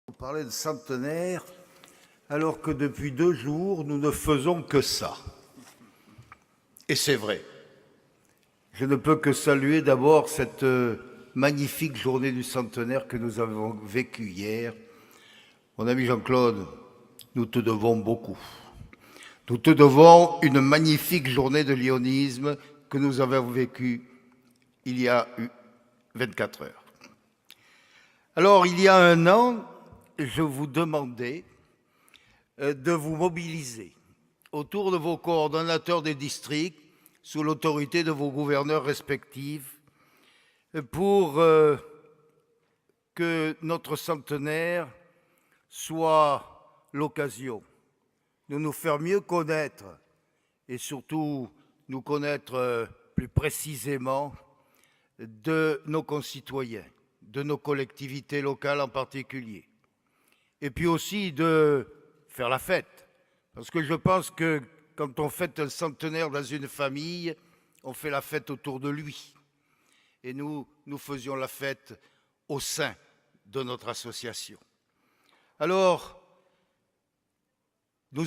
Vous parlez de centenaire, alors que depuis 2 jours, nous ne faisons que ça. Et c'est vrai. Je ne peux que saluer d'abord cette magnifique journée du centenaire que nous avons vécue hier. Mon ami Jean-Claude, nous te devons beaucoup. Nous te devons une magnifique journée de lyonisme que nous avons vécue il y a 24 heures. Alors, il y a 1 an, je vous demandais de vous mobiliser autour de vos coordonnateurs des districts, sous l'autorité de vos gouverneurs respectifs, pour que notre centenaire soit l'occasion de nous faire mieux connaître et surtout nous connaître plus précisément de nos concitoyens, de nos collectivités locales en particulier. Et puis aussi de faire la fête. Parce que je pense que quand on fête un centenaire dans une famille, on fait la fête autour de lui. Et nous faisions la fête au sein de notre association. Alors, nous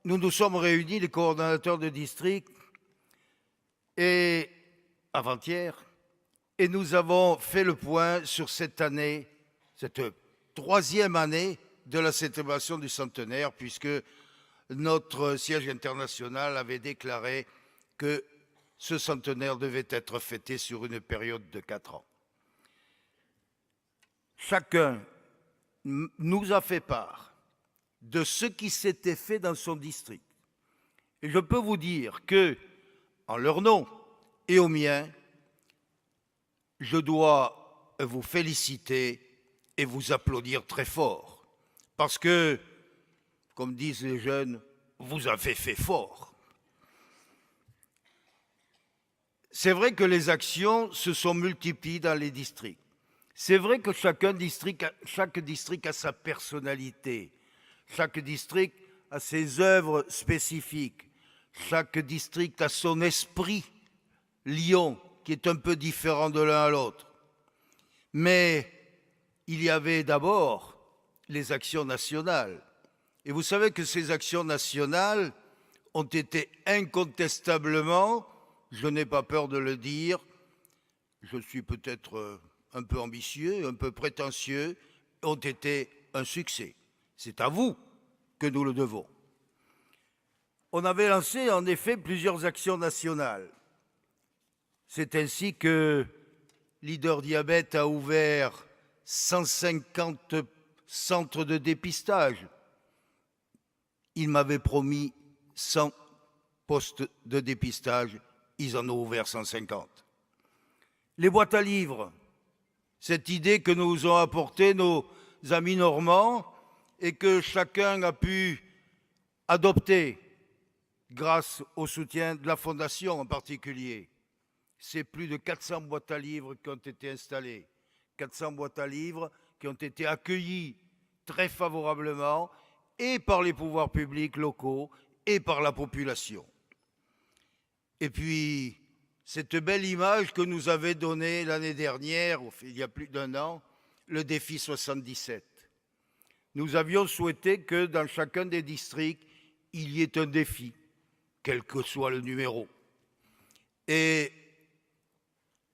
nous sommes réunis, les coordonnateurs de district, et avant-hier, et nous avons fait le point sur cette année, cette 3e année de la célébration du centenaire, puisque notre siège international avait déclaré que ce centenaire devait être fêté sur une période de 4 ans. Chacun nous a fait part de ce qui s'était fait dans son district. Et je peux vous dire que, en leur nom et au mien, je dois vous féliciter et vous applaudir très fort. Parce que, comme disent les jeunes, vous avez fait fort. C'est vrai que les actions se sont multipliées dans les districts. C'est vrai que chaque district a sa personnalité. Chaque district a ses œuvres spécifiques. Chaque district a son esprit Lyon, qui est un peu différent de l'un à l'autre. Mais il y avait d'abord les actions nationales. Et vous savez que ces actions nationales ont été incontestablement, je n'ai pas peur de le dire, je suis peut-être un peu ambitieux, un peu prétentieux, ont été un succès. C'est à vous que nous le devons. On avait lancé en effet plusieurs actions nationales. C'est ainsi que Leader Diabète a ouvert 150 centres de dépistage. Il m'avait promis 100 postes de dépistage, ils en ont ouvert 150. Les boîtes à livres, cette idée que nous ont apportée nos amis normands et que chacun a pu adopter grâce au soutien de la Fondation en particulier. C'est plus de 400 boîtes à livres qui ont été installées, 400 boîtes à livres qui ont été accueillies très favorablement et par les pouvoirs publics locaux et par la population. Et puis, cette belle image que nous avait donnée l'année dernière, il y a plus d'1 an, le défi 77. Nous avions souhaité que dans chacun des districts, il y ait un défi, quel que soit le numéro. Et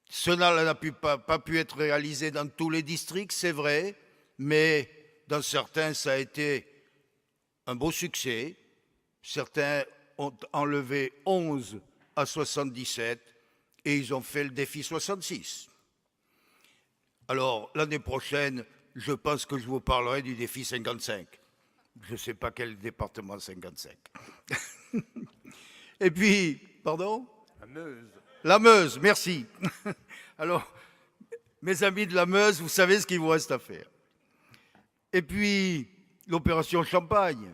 cela n'a pas pu être réalisé dans tous les districts, c'est vrai, mais dans certains, ça a été un beau succès. Certains ont enlevé 11 à 77 et ils ont fait le défi 66. Alors, l'année prochaine, je pense que je vous parlerai du défi 55. Je ne sais pas quel département 55. Et puis, pardon ? La Meuse. La Meuse, merci. Alors, mes amis de la Meuse, vous savez ce qu'il vous reste à faire. Et puis, l'opération Champagne.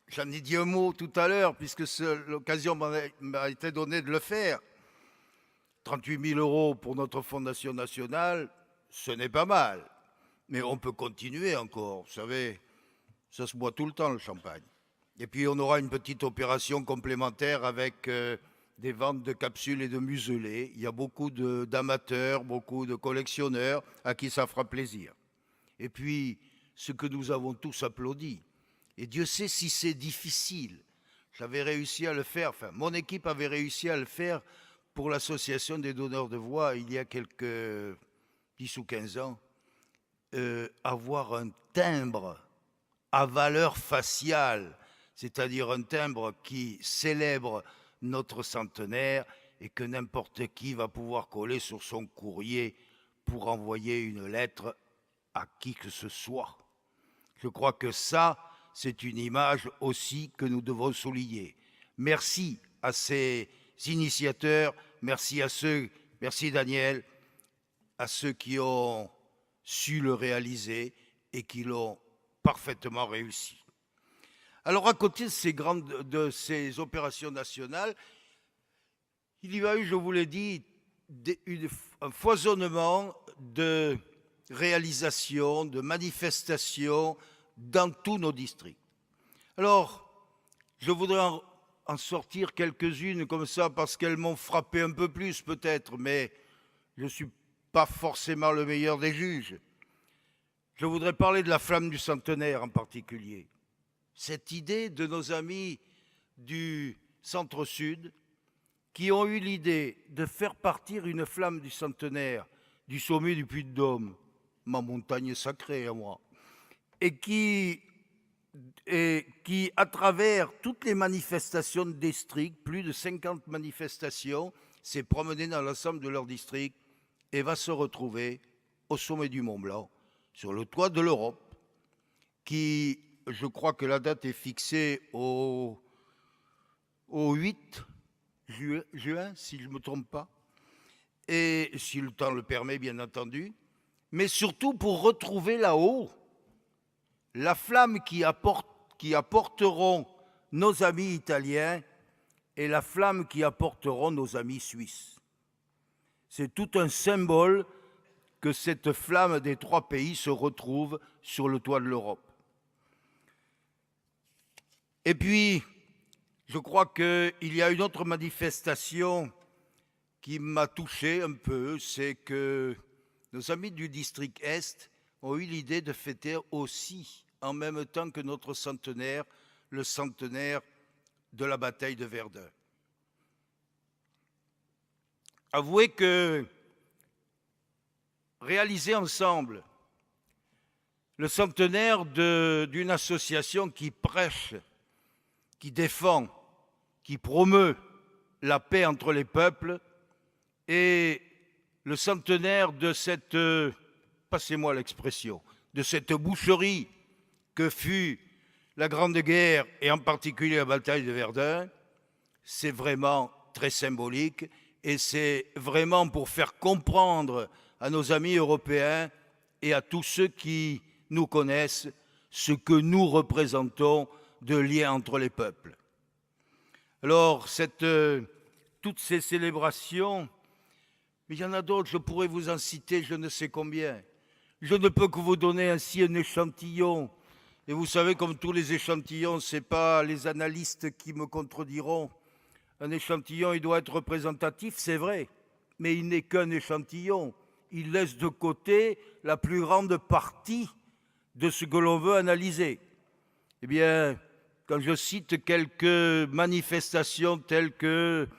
J'en ai dit un mot tout à l'heure, puisque l'occasion m'a été donnée de le faire. 38 000 € pour notre fondation nationale, ce n'est pas mal. Mais on peut continuer encore. Vous savez, ça se boit tout le temps, le champagne. Et puis, on aura une petite opération complémentaire avec des ventes de capsules et de muselets. Il y a beaucoup d'amateurs, beaucoup de collectionneurs à qui ça fera plaisir. Et puis, ce que nous avons tous applaudi. Et Dieu sait si c'est difficile. J'avais réussi à le faire, enfin, mon équipe avait réussi à le faire pour l'association des donneurs de voix il y a quelques 10 ou 15 ans. Avoir un timbre à valeur faciale, c'est-à-dire un timbre qui célèbre notre centenaire et que n'importe qui va pouvoir coller sur son courrier pour envoyer une lettre à qui que ce soit. Je crois que ça, c'est une image aussi que nous devons souligner. Merci à ces initiateurs, merci Daniel, à ceux qui ont su le réaliser et qui l'ont parfaitement réussi. Alors, à côté de ces opérations nationales, il y a eu, je vous l'ai dit, un foisonnement de réalisations, de manifestations dans tous nos districts. Alors, je voudrais en sortir quelques-unes comme ça parce qu'elles m'ont frappé un peu plus peut-être, mais je ne suis pas forcément le meilleur des juges. Je voudrais parler de la flamme du centenaire en particulier. Cette idée de nos amis du centre-sud qui ont eu l'idée de faire partir une flamme du centenaire du sommet du Puy-de-Dôme, ma montagne sacrée à moi, et qui, à travers toutes les manifestations de district, plus de 50 manifestations, s'est promenée dans l'ensemble de leur district et va se retrouver au sommet du Mont-Blanc, sur le toit de l'Europe, qui, je crois que la date est fixée au 8 juin, si je ne me trompe pas, et si le temps le permet, bien entendu, mais surtout pour retrouver là-haut la flamme qui apporteront nos amis italiens et la flamme qui apporteront nos amis suisses. C'est tout un symbole que cette flamme des trois pays se retrouve sur le toit de l'Europe. Et puis, je crois qu'il y a une autre manifestation qui m'a touché un peu, c'est que nos amis du district Est ont eu l'idée de fêter aussi, en même temps que notre centenaire, le centenaire de la bataille de Verdun. Avouez que réaliser ensemble le centenaire d'une association qui prêche, qui défend, qui promeut la paix entre les peuples, et le centenaire de cette, passez-moi l'expression, de cette boucherie que fut la Grande Guerre et en particulier la bataille de Verdun, c'est vraiment très symbolique et c'est vraiment pour faire comprendre à nos amis européens et à tous ceux qui nous connaissent ce que nous représentons de lien entre les peuples. Alors, toutes ces célébrations, mais il y en a d'autres, je pourrais vous en citer je ne sais combien. Je ne peux que vous donner ainsi un échantillon. Et vous savez, comme tous les échantillons, ce n'est pas les analystes qui me contrediront. Un échantillon, il doit être représentatif, c'est vrai, mais il n'est qu'un échantillon. Il laisse de côté la plus grande partie de ce que l'on veut analyser. Eh bien, quand je cite quelques manifestations telles que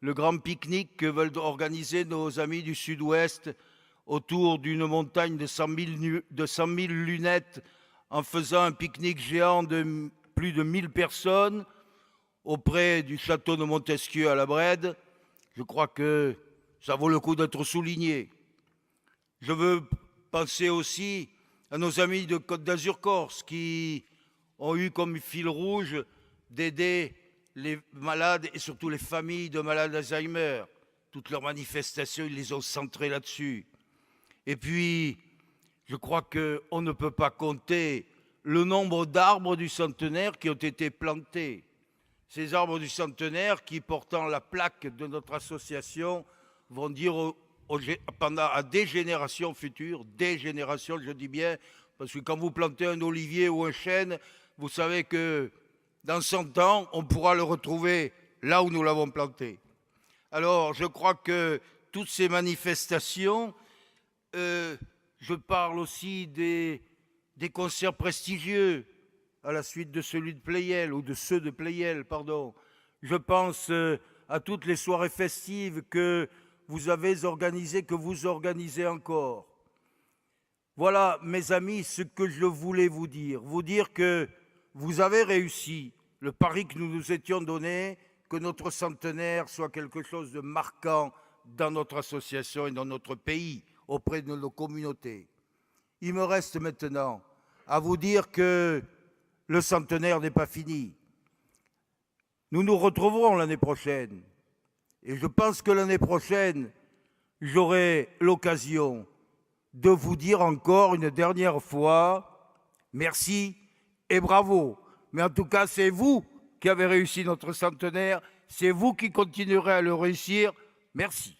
le grand pique-nique que veulent organiser nos amis du Sud-Ouest autour d'une montagne de 100 000 lunettes en faisant un pique-nique géant de plus de 1000 personnes auprès du château de Montesquieu à la Brède, je crois que ça vaut le coup d'être souligné. Je veux penser aussi à nos amis de Côte d'Azur-Corse qui ont eu comme fil rouge d'aider les malades et surtout les familles de malades d'Alzheimer. Toutes leurs manifestations, ils les ont centrées là-dessus. Et puis, je crois qu'on ne peut pas compter le nombre d'arbres du centenaire qui ont été plantés. Ces arbres du centenaire qui, portant la plaque de notre association, vont dire à des générations futures, des générations, je dis bien, parce que quand vous plantez un olivier ou un chêne, vous savez que dans 100 ans, on pourra le retrouver là où nous l'avons planté. Alors, je crois que toutes ces manifestations, je parle aussi des des concerts prestigieux à la suite de celui de Pleyel, ou de ceux de Pleyel, pardon. Je pense à toutes les soirées festives que vous avez organisées, que vous organisez encore. Voilà, mes amis, ce que je voulais vous dire. Vous dire que vous avez réussi le pari que nous nous étions donné, que notre centenaire soit quelque chose de marquant dans notre association et dans notre pays, auprès de nos communautés. Il me reste maintenant à vous dire que le centenaire n'est pas fini. Nous nous retrouverons l'année prochaine. Et je pense que l'année prochaine, j'aurai l'occasion de vous dire encore une dernière fois merci et bravo. Mais en tout cas, c'est vous qui avez réussi notre centenaire, c'est vous qui continuerez à le réussir. Merci.